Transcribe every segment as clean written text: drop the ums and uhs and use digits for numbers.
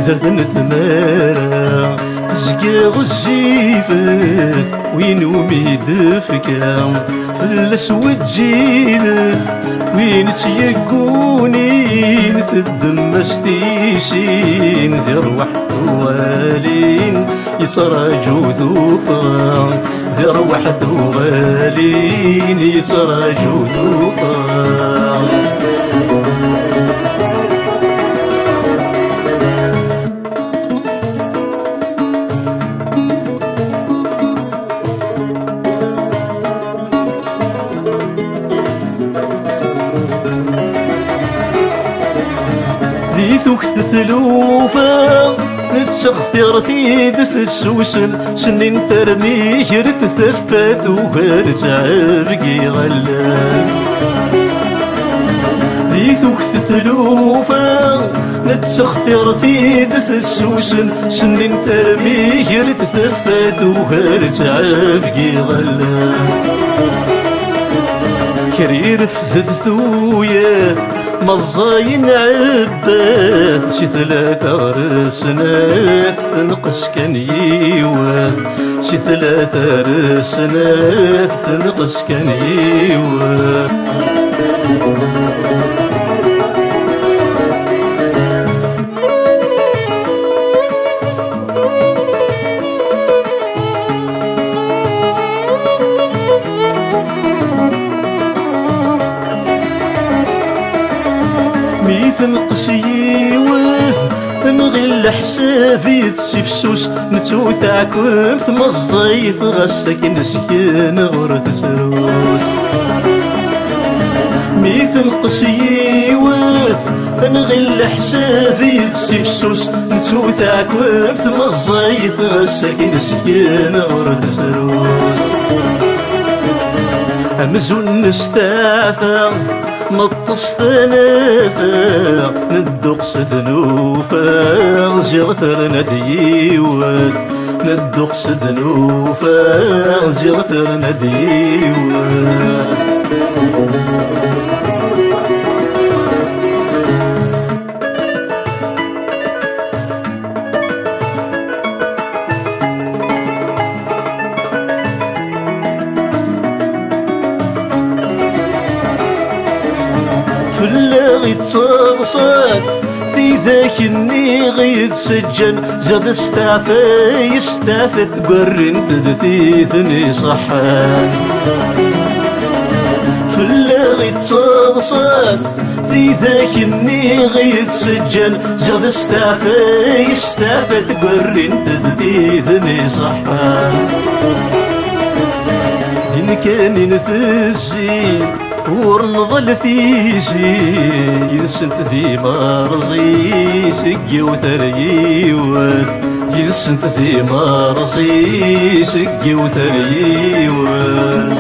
تودرت نتمارا تزكى غزيفت وين وميد فكا في الاسود جيلت وين تيقونين تدم ستيسين ذي روح ثوالين يتراجو ذوفا ذي روح ثوالين يتراجو ذوفا ذي ثوكت تلوفا نتسختر ثيد في السوسن سنين ترمي هرت ثفات وهرت عرقي غلان ذي ثوكت تلوفا نتسختر ثيد في السوسن سنين ترمي هرت ثفات وهرت عرقي غلان كرير في ثويا مزاين عباث شي 3 رسنات نقص كان يواد شي 3 رسنات نقص كان يواد تنقص يوث نغل حسابي تسفسوس نتوتعكم تمزيت غسك نسيان غرث سروس مي تنقص يوث نغل حسابي تسفسوس نتوتعكم تمزيت غسك نسيان غرث سروس أمزون نستعفى نطس ثنافا ندق سدنوفا زغثر نديوات ندق سدنوفا زغثر نديوات فلاغي تصرصات في ذاك النيغ يتسجن زاد استعفى يستعفى تقرن تدثيثني صحان فلاغي تصرصات في ذاك النيغ يتسجن زاد استعفى يستعفى تقرن تدثيثني صحان إن كان نثسي ورنظل ثيسي يدسنت ذي مرزي سقي وثريوات يدسنت ذي مرزي سقي وثريوات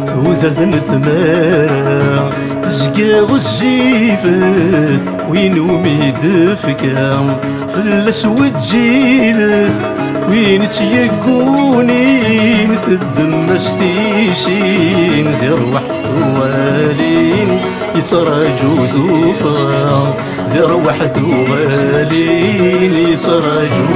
توثرت نتمارا تزكى غزيفت وين وميد فكا في الاسود جيلت وين تيقونين تدم ستيسين ذي روح ثوالين يتراجو ذوفا ذي روح ثوالين يتراجو